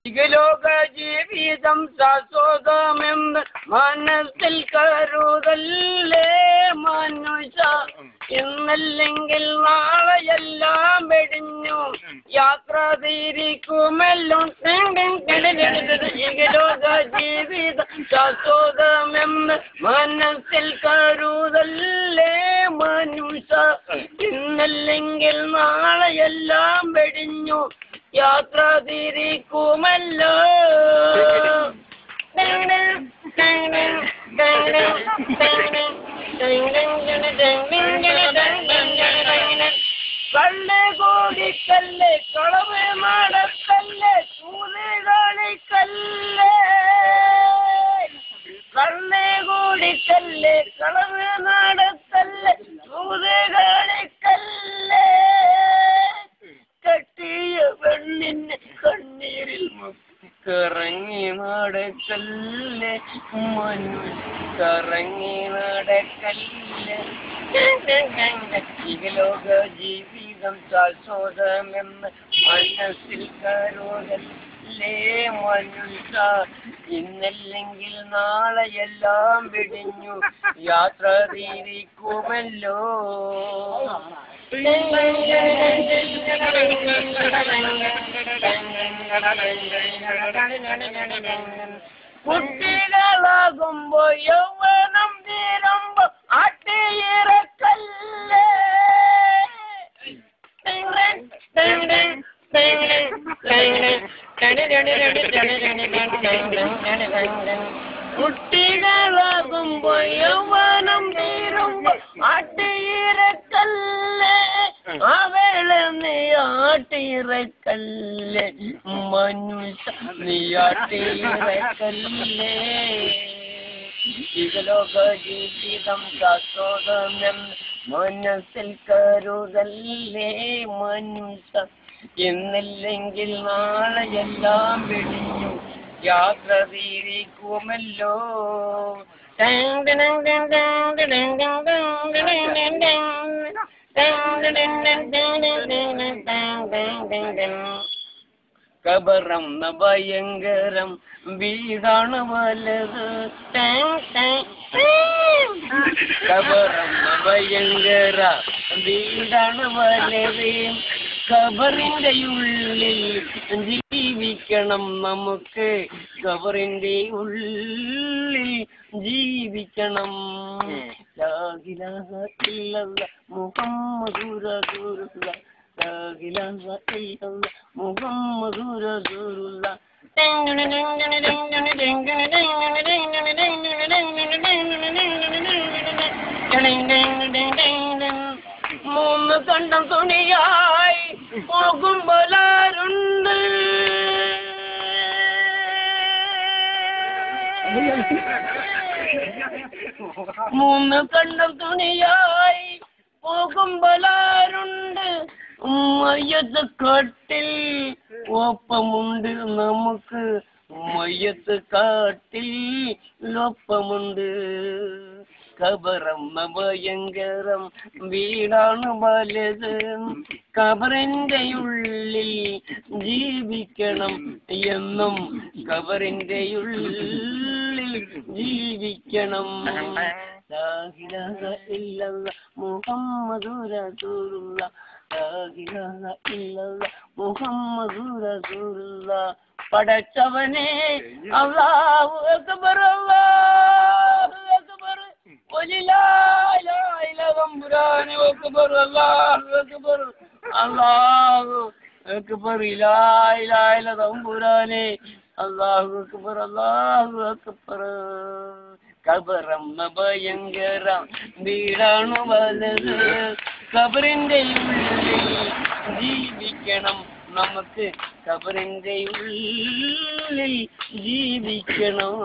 ഇഹലോക ജീവിതം ശാശ്വതമെന്ന് മനസ്സിൽ കരുതല്ലേ മനുഷ്യ. ഇന്നല്ലെങ്കിൽ നാളെയെല്ലാം വെടിഞ്ഞു യാത്ര തിരിക്കുമല്ലോ. ഇഹലോക ജീവിതം ശാശ്വതമെന്ന് മനസ്സിൽ കരുതല്ലേ മനുഷ്യ. ഇന്നല്ലെങ്കിൽ നാളെയെല്ലാം വെടിഞ്ഞു യാത്ര തിരിക്കുമല്ലോ. കല്ല് കോടിക്കല്ല് കളവ് നടക്കല്ല് ചൂതുകളിക്കല്ല്. കല്ല് കോടിക്കല്ല് കളവ് നടക്കല്ല് ചൂതുകളിക്കല്ല്. കെട്ടിയ പെണ്ണിന് കണ്ണീരിൽ കറങ്ങി നടക്കല്ലേ കറങ്ങി നടക്കല്ലേ. ഇഹലോക ജീവിതം ശാശ്വതമെന്ന് മനസ്സിൽ കരുതല്ലേ മനുഷ്യ. ഇന്നല്ലെങ്കിൽ നാളെയെല്ലാം വെടിഞ്ഞു യാത്ര തിരിക്കുമല്ലോ. കുട്ടികളാകുമ്പോ യൗവനം തീരുമ്പോ ആട്ടിയിറക്കല്ലേ. കുട്ടികളാകുമ്പോ യൗവനം തീരുമ്പോ ആട്ടിയിറക്കല്ലേ. അവള നീ ആട്ടിയിറക്കല്ലേ മനുഷ്യ നീ ആട്ടിയിറക്കല്ലേ. ഇഹലോക ജീവിതം ശാശ്വതമെന്ന് മനസ്സിൽ കരുതല്ലേ മനുഷ്യ. എന്നില്ലെങ്കിൽ നാളെയെല്ലാം വെടിഞ്ഞു യാത്ര തിരിക്കുമല്ലോ. കബറെന്ന ഭയങ്കരം വീടാണ് വലത്. കബറെന്ന ഭയങ്കര വീടാണ് വലത്. ഖബറിന്റെ ഉള്ളിൽ ജീവിക്കണം നമുക്ക്. ഖബറിന്റെ ഉള്ളിൽ ജീവിക്കണം. ലാ ഇലാഹ ഇല്ലല്ലാഹ് മുഹമ്മദുർ റസൂലുള്ളാഹ്. ലാ ഇലാഹ ഇല്ലല്ലാഹ് മുഹമ്മദുർ റസൂലുള്ളാഹ്. മൂന്ന് കണ്ടം തുണിയായി പോകുമ്പോലാരുണ്ട്. മൂന്ന് കണ്ടം തുണിയായി പോകുമ്പോലാരുണ്ട്. മയ്യത്ത് കട്ടിൽ ഒപ്പമുണ്ട് നമുക്ക്. മയ്യത്ത് കാട്ടിൽ ഒപ്പമുണ്ട്. ഖബറെന്ന ഭയങ്കരം വീടാണ് വലുത്. ഖബറിന്റെ ഉള്ളിൽ ജീവിക്കണം എന്നും. ഖബറിന്റെ ഉള്ളിൽ ജീവിക്കണം. ലാ ഇലാഹ ഇല്ലല്ലാഹ് മുഹമ്മദുർ റസൂലുള്ളാഹ്. ലാ ഇലാഹ ഇല്ലല്ലാഹ് മുഹമ്മദുർ റസൂലുള്ളാഹ്. പടച്ചവനെ അല്ലാഹു അക്ബർ അല്ലാഹു അക്ബർ തമ്പുരാനെ അക്ബർ അല്ലാഹു അക്ബർ അല്ലാഹു അക്ബർ ലാ ഇലാഹ ഇല്ല തമ്പുരാനെ അല്ലാഹു അക്ബർ അല്ലാഹു അക്ബർ. ഖബറെന്ന ഭയങ്കര വീടാണ് വലുത്. ഖബറിന്റെ ഉള്ളിൽ ജീവിക്കണം നമുക്ക്. ഖബറിന്റെ ഉള്ളിൽ ജീവിക്കണം.